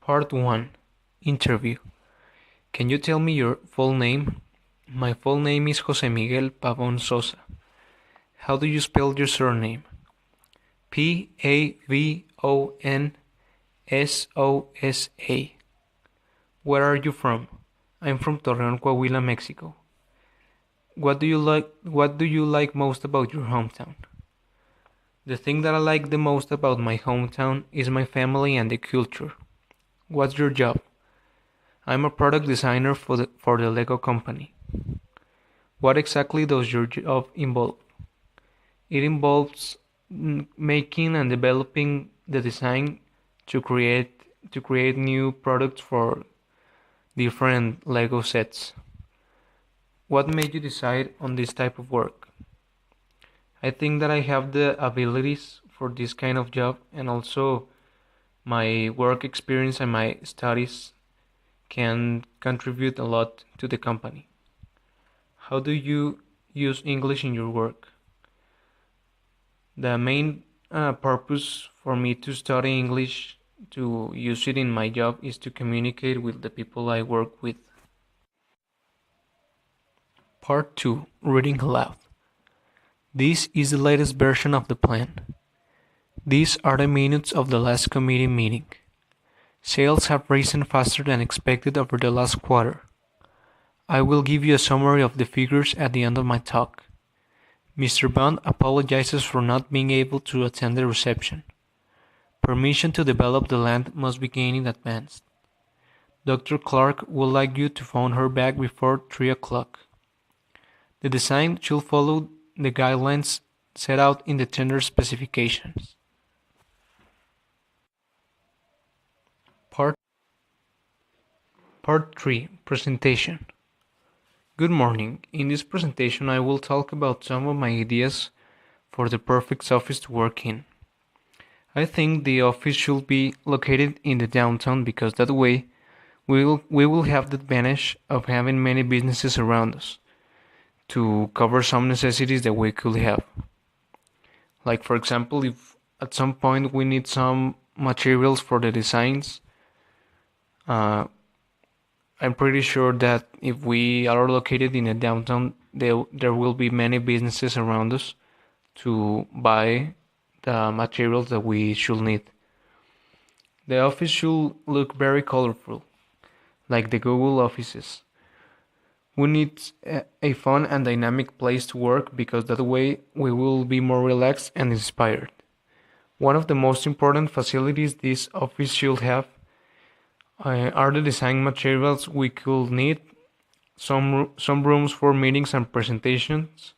Part 1. Interview. Can you tell me your full name? My full name is Jose Miguel Pavon Sosa. How do you spell your surname? Pavonsosa. Where are you from? I'm from Torreón, Coahuila, Mexico. What do you like most about your hometown? The thing that I like the most about my hometown is my family and the culture. What's your job? I'm a product designer for the Lego company. What exactly does your job involve? It involves making and developing the design to create new products for different Lego sets. What made you decide on this type of work? I think that I have the abilities for this kind of job, and also my work experience and my studies can contribute a lot to the company. How do you use English in your work? The main purpose for me to study English, to use it in my job, is to communicate with the people I work with. Part 2. Reading aloud. This is the latest version of the plan. These are the minutes of the last committee meeting. Sales have risen faster than expected over the last quarter. I will give you a summary of the figures at the end of my talk. Mr. Bond apologizes for not being able to attend the reception. Permission to develop the land must be gained in advance. Dr. Clark would like you to phone her back before 3 o'clock. The design should follow the guidelines set out in the tender specifications. Part 3. Presentation. Good morning. In this presentation I will talk about some of my ideas for the perfect office to work in. I think the office should be located in the downtown because that way we will have the advantage of having many businesses around us to cover some necessities that we could have. Like, for example, if at some point we need some materials for the designs, I'm pretty sure that if we are located in a downtown, there will be many businesses around us to buy the materials that we should need. The office should look very colorful, like the Google offices. We need a fun and dynamic place to work because that way we will be more relaxed and inspired. One of the most important facilities this office should have are the design materials we could need, some rooms for meetings and presentations,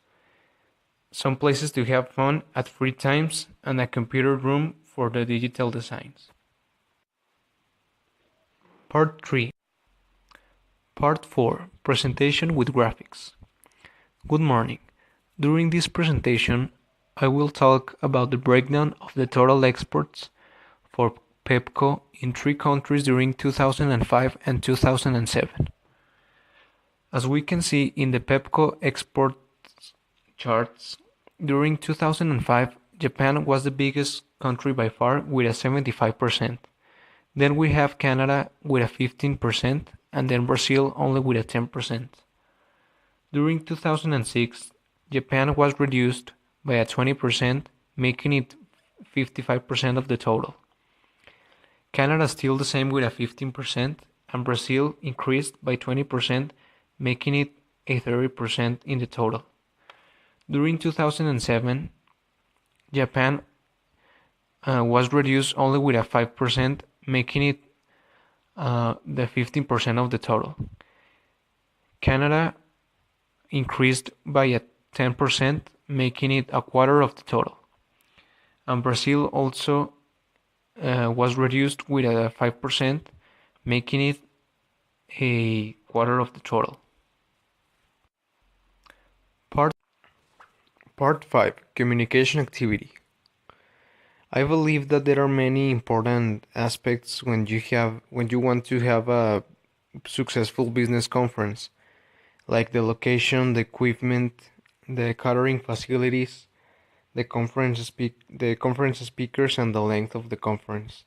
some places to have fun at free times, and a computer room for the digital designs. Part 3. Part 4. Presentation with graphics. Good morning. During this presentation, I will talk about the breakdown of the total exports for Pepco in 3 countries during 2005 and 2007. As we can see in the Pepco export charts, during 2005, Japan was the biggest country by far with a 75%. Then we have Canada with a 15%, and then Brazil only with a 10%. During 2006, Japan was reduced by a 20%, making it 55% of the total. Canada still the same with a 15%, and Brazil increased by 20%, making it a 30% in the total. During 2007, Japan was reduced only with a 5%, making it the 15% of the total. Canada increased by a 10%, making it a quarter of the total. And Brazil also was reduced with a 5%, making it a quarter of the total. Part 5. Communication activity. I believe that there are many important aspects when you want to have a successful business conference, like the location, the equipment, the catering facilities, the conference speakers, and the length of the conference.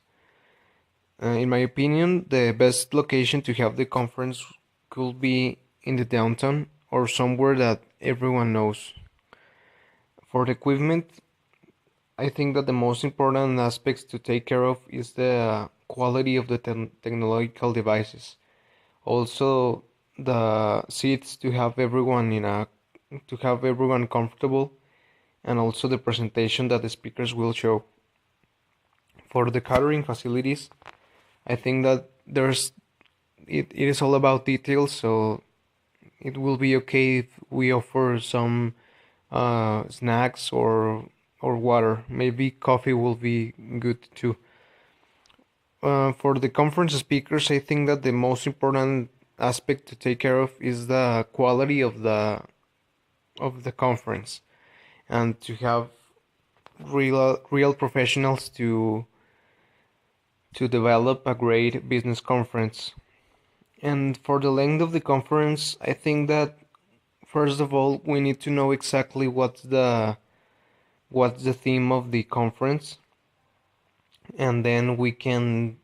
In my opinion, the best location to have the conference could be in the downtown or somewhere that everyone knows. For the equipment, I think that the most important aspects to take care of is the quality of the technological devices. Also, the seats to have everyone comfortable, and also the presentation that the speakers will show. For the catering facilities, I think that it is all about details, so it will be okay if we offer some snacks or water. Maybe coffee will be good too. For the conference speakers, I think that the most important aspect to take care of is the quality of the conference, and to have real professionals to develop a great business conference. And for the length of the conference, I think that first of all we need to know exactly what's the theme of the conference, and then we can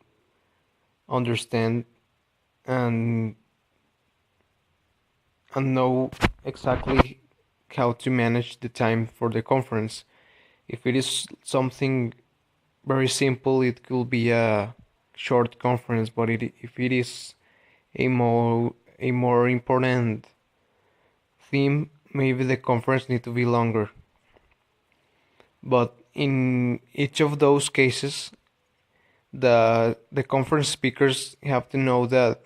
understand and know exactly how to manage the time for the conference. If it is something very simple, it could be a short conference, but if it is a more important theme, maybe the conference need to be longer. But in each of those cases, the conference speakers have to know that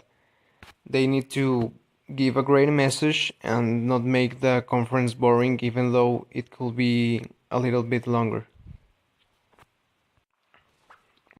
they need to give a great message and not make the conference boring, even though it could be a little bit longer.